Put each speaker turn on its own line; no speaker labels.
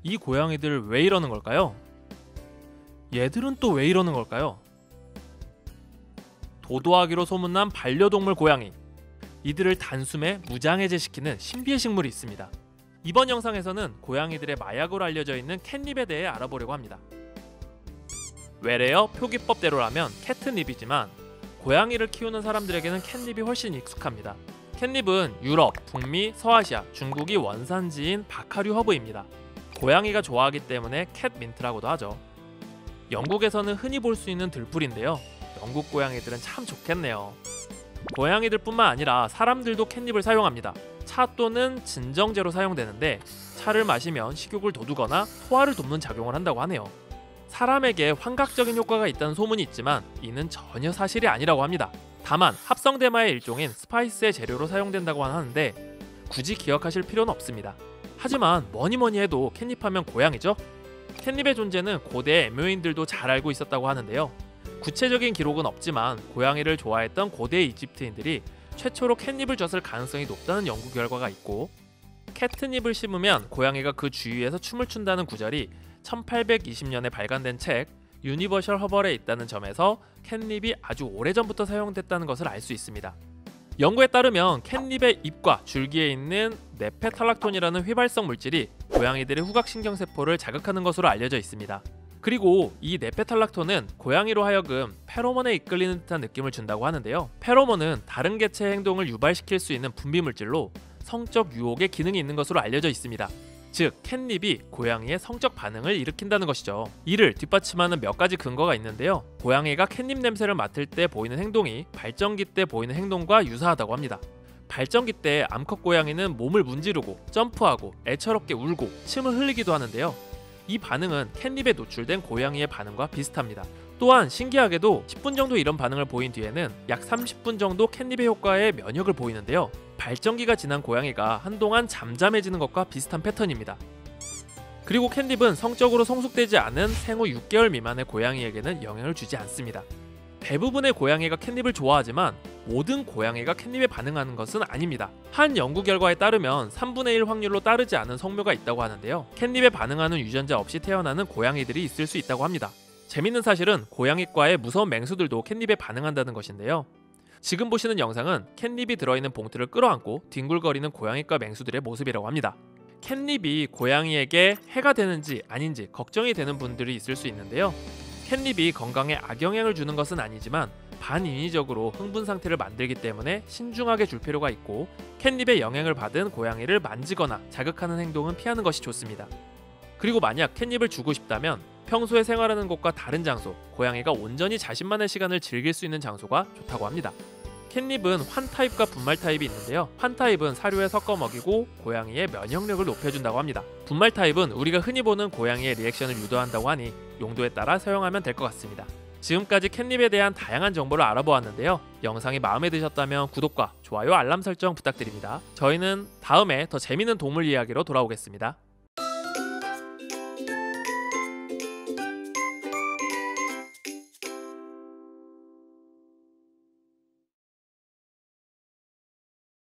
이 고양이들 왜 이러는 걸까요? 얘들은 또 왜 이러는 걸까요? 도도하기로 소문난 반려동물 고양이. 이들을 단숨에 무장해제시키는 신비의 식물이 있습니다. 이번 영상에서는 고양이들의 마약으로 알려져 있는 캣닙에 대해 알아보려고 합니다. 외래어 표기법대로라면 캐트닙이지만 고양이를 키우는 사람들에게는 캣닙이 훨씬 익숙합니다. 캣닙은 유럽, 북미, 서아시아, 중국이 원산지인 바카류 허브입니다. 고양이가 좋아하기 때문에 캣민트라고도 하죠. 영국에서는 흔히 볼 수 있는 들풀인데요. 영국 고양이들은 참 좋겠네요. 고양이들뿐만 아니라 사람들도 캣닙을 사용합니다. 차 또는 진정제로 사용되는데 차를 마시면 식욕을 돋우거나 소화를 돕는 작용을 한다고 하네요. 사람에게 환각적인 효과가 있다는 소문이 있지만 이는 전혀 사실이 아니라고 합니다. 다만 합성대마의 일종인 스파이스의 재료로 사용된다고 하는데 굳이 기억하실 필요는 없습니다. 하지만 뭐니뭐니 해도 캣닙하면 고양이죠? 캣닙의 존재는 고대 애묘인들도 잘 알고 있었다고 하는데요. 구체적인 기록은 없지만 고양이를 좋아했던 고대 이집트인들이 최초로 캣닙을 줬을 가능성이 높다는 연구 결과가 있고, 캐트닙을 심으면 고양이가 그 주위에서 춤을 춘다는 구절이 1820년에 발간된 책 유니버셜 허벌에 있다는 점에서 캣닙이 아주 오래전부터 사용됐다는 것을 알 수 있습니다. 연구에 따르면 캣닙의 잎과 줄기에 있는 네페탈락톤이라는 휘발성 물질이 고양이들의 후각신경세포를 자극하는 것으로 알려져 있습니다. 그리고 이 네페탈락톤은 고양이로 하여금 페로몬에 이끌리는 듯한 느낌을 준다고 하는데요. 페로몬은 다른 개체의 행동을 유발시킬 수 있는 분비물질로 성적 유혹의 기능이 있는 것으로 알려져 있습니다. 즉, 캣닙이 고양이의 성적 반응을 일으킨다는 것이죠. 이를 뒷받침하는 몇 가지 근거가 있는데요. 고양이가 캣닙 냄새를 맡을 때 보이는 행동이 발정기 때 보이는 행동과 유사하다고 합니다. 발정기 때 암컷 고양이는 몸을 문지르고 점프하고 애처롭게 울고 침을 흘리기도 하는데요. 이 반응은 캣닙에 노출된 고양이의 반응과 비슷합니다. 또한 신기하게도 10분 정도 이런 반응을 보인 뒤에는 약 30분 정도 캣닙의 효과에 면역을 보이는데요. 발정기가 지난 고양이가 한동안 잠잠해지는 것과 비슷한 패턴입니다. 그리고 캣닙은 성적으로 성숙되지 않은 생후 6개월 미만의 고양이에게는 영향을 주지 않습니다. 대부분의 고양이가 캣닙을 좋아하지만 모든 고양이가 캣닙에 반응하는 것은 아닙니다. 한 연구 결과에 따르면 3분의 1 확률로 따르지 않은 성묘가 있다고 하는데요. 캣닙에 반응하는 유전자 없이 태어나는 고양이들이 있을 수 있다고 합니다. 재밌는 사실은 고양이과의 무서운 맹수들도 캣닙에 반응한다는 것인데요. 지금 보시는 영상은 캣닙이 들어있는 봉투를 끌어안고 뒹굴거리는 고양이과 맹수들의 모습이라고 합니다. 캣닙이 고양이에게 해가 되는지 아닌지 걱정이 되는 분들이 있을 수 있는데요. 캣닙이 건강에 악영향을 주는 것은 아니지만 반인위적으로 흥분 상태를 만들기 때문에 신중하게 줄 필요가 있고, 캣닙의 영향을 받은 고양이를 만지거나 자극하는 행동은 피하는 것이 좋습니다. 그리고 만약 캣닙을 주고 싶다면 평소에 생활하는 곳과 다른 장소, 고양이가 온전히 자신만의 시간을 즐길 수 있는 장소가 좋다고 합니다. 캣닙은 환 타입과 분말 타입이 있는데요. 환 타입은 사료에 섞어 먹이고 고양이의 면역력을 높여준다고 합니다. 분말 타입은 우리가 흔히 보는 고양이의 리액션을 유도한다고 하니 용도에 따라 사용하면 될 것 같습니다. 지금까지 캣닙에 대한 다양한 정보를 알아보았는데요. 영상이 마음에 드셨다면 구독과 좋아요, 알람 설정 부탁드립니다. 저희는 다음에 더 재밌는 동물 이야기로 돌아오겠습니다.